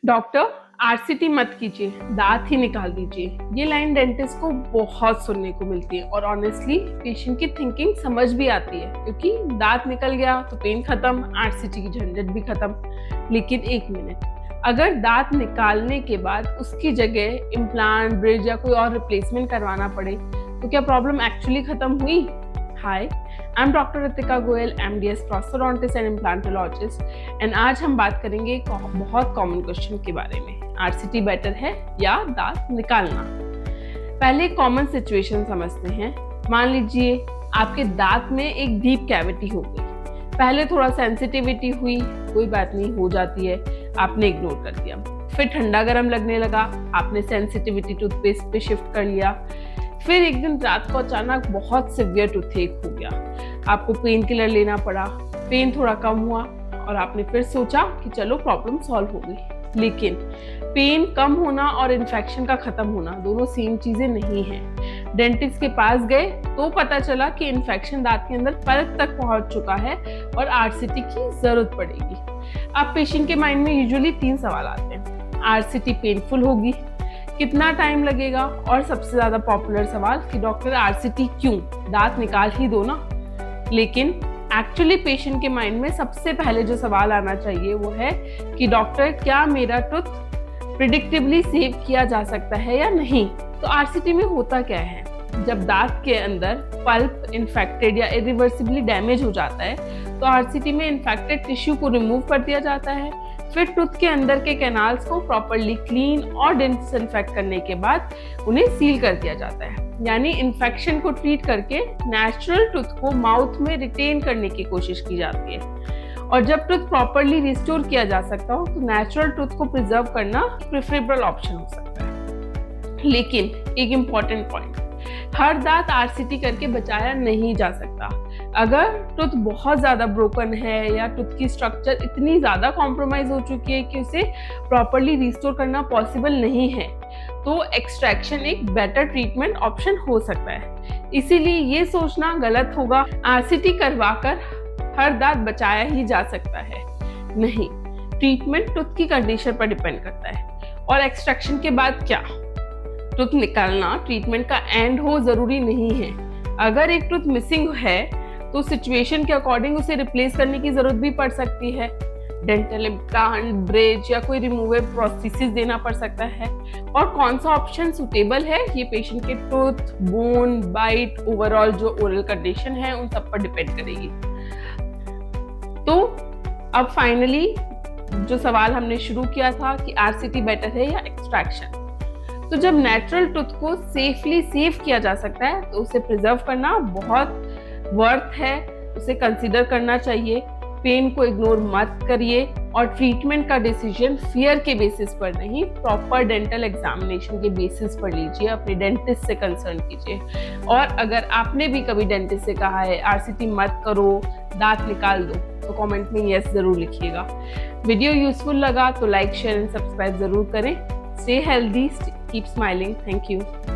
Doctor, RCT मत कीजिए, दांत ही निकाल दीजिए। ये लाइन डेंटिस्ट को बहुत सुनने को मिलती है और ऑनेस्टली पेशेंट की थिंकिंग समझ भी आती है, क्योंकि दांत निकल गया तो पेन खत्म, आरसीटी की झंझट भी खत्म। लेकिन एक मिनट, अगर दांत निकालने के बाद उसकी जगह इम्प्लांट, ब्रिज या कोई और रिप्लेसमेंट करवाना पड़े तो क्या प्रॉब्लम एक्चुअली खत्म हुई? Hi, I am doctor Ritika Goyal, MDS prosthodontist and implantologist, and आज हम बात करेंगे एक बहुत कॉमन क्वेश्चन के बारे में, आरसीटी बेटर है या दांत निकालना। पहले कॉमन सिचुएशन समझते हैं। मान लीजिए आपके दांत में एक डीप कैविटी हो गई। पहले थोड़ा सेंसिटिविटी हुई, कोई बात नहीं, हो जाती है, आपने इग्नोर कर दिया। फिर ठंडा गर्म लगने लगा, आपने सेंसिटिविटी टूथपेस्ट पे शिफ्ट कर लिया। फिर एक दिन रात को अचानक बहुत सिवियर टूथेक हो गया, आपको पेन किलर लेना पड़ा, पेन थोड़ा कम हुआ और आपने फिर सोचा कि चलो प्रॉब्लम सॉल्व हो गई। लेकिन पेन कम होना और इन्फेक्शन का खत्म होना दोनों सेम चीजें नहीं हैं। डेंटिस्ट के पास गए तो पता चला कि इन्फेक्शन दांत के अंदर पलक तक पहुंच चुका है और आरसीटी की जरूरत पड़ेगी। अब पेशेंट के माइंड में यूजुअली 3 सवाल आते हैं। आरसीटी पेनफुल होगी, कितना टाइम लगेगा, और सबसे ज्यादा पॉपुलर सवाल कि डॉक्टर आरसीटी क्यों, दांत निकाल ही दो ना। लेकिन एक्चुअली पेशेंट के माइंड में सबसे पहले जो सवाल आना चाहिए वो है कि डॉक्टर, क्या मेरा टूथ प्रिडिक्टिवली सेव किया जा सकता है या नहीं। तो आरसीटी में होता क्या है, जब दांत के अंदर पल्प इन्फेक्टेड या इरिवर्सिबली डैमेज हो जाता है तो आरसीटी में इन्फेक्टेड टिश्यू को रिमूव कर दिया जाता है। फिर टूथ के अंदर के कैनाल्स को प्रॉपर्ली क्लीन और डिसइंफेक्ट करने के बाद उन्हें सील कर दिया जाता है, यानी इन्फेक्शन को ट्रीट करके नेचुरल टूथ को माउथ में रिटेन करने की कोशिश की जाती है। और जब टूथ प्रॉपर्ली रिस्टोर किया जा सकता हो तो नेचुरल टूथ को प्रिजर्व करना प्रेफरेबल ऑप्शन हो सकता है। लेकिन एक इम्पॉर्टेंट पॉइंट, हर दांत आरसीटी करके बचाया नहीं जा सकता। अगर टूथ बहुत ज्यादा ब्रोकन है या टूथ की स्ट्रक्चर इतनी ज्यादा कॉम्प्रोमाइज हो चुकी है कि उसे प्रॉपर्ली रिस्टोर करना पॉसिबल नहीं है, तो एक्सट्रैक्शन एक बेटर ट्रीटमेंट ऑप्शन हो सकता है। इसीलिए ये सोचना गलत होगा आरसीटी करवाकर हर दांत बचाया ही जा सकता है। नहीं, ट्रीटमेंट टूथ की कंडीशन पर डिपेंड करता है। और एक्सट्रैक्शन के बाद क्या, टूथ निकालना ट्रीटमेंट का एंड हो जरूरी नहीं है। अगर एक टूथ मिसिंग है तो सिचुएशन के अकॉर्डिंग उसे रिप्लेस करने की जरूरत भी पड़ सकती है। डेंटल इम्प्लांट, ब्रिज या कोई रिमूवेबल प्रोस्थेसिस देना पड़ सकता है। और कौन सा ऑप्शन सुटेबल है ये पेशेंट के टूथ, बोन, बाइट, ओवरऑल जो ओरल कंडीशन है उन सब पर डिपेंड करेगी। तो अब फाइनली जो सवाल हमने शुरू किया था कि आरसीटी बेटर है या एक्सट्रैक्शन, तो जब नेचुरल टूथ को सेफली सेव किया जा सकता है तो उसे प्रिजर्व करना बहुत वर्थ है, उसे कंसीडर करना चाहिए। पेन को इग्नोर मत करिए और ट्रीटमेंट का डिसीजन फियर के बेसिस पर नहीं, प्रॉपर डेंटल एग्जामिनेशन के बेसिस पर लीजिए, अपने डेंटिस्ट से कंसर्न कीजिए। और अगर आपने भी कभी डेंटिस्ट से कहा है आरसीटी मत करो, दांत निकाल दो, तो कमेंट में यस जरूर लिखिएगा। वीडियो यूजफुल लगा तो लाइक, शेयर एंड सब्सक्राइब जरूर करें। Stay healthy, keep smiling. Thank you.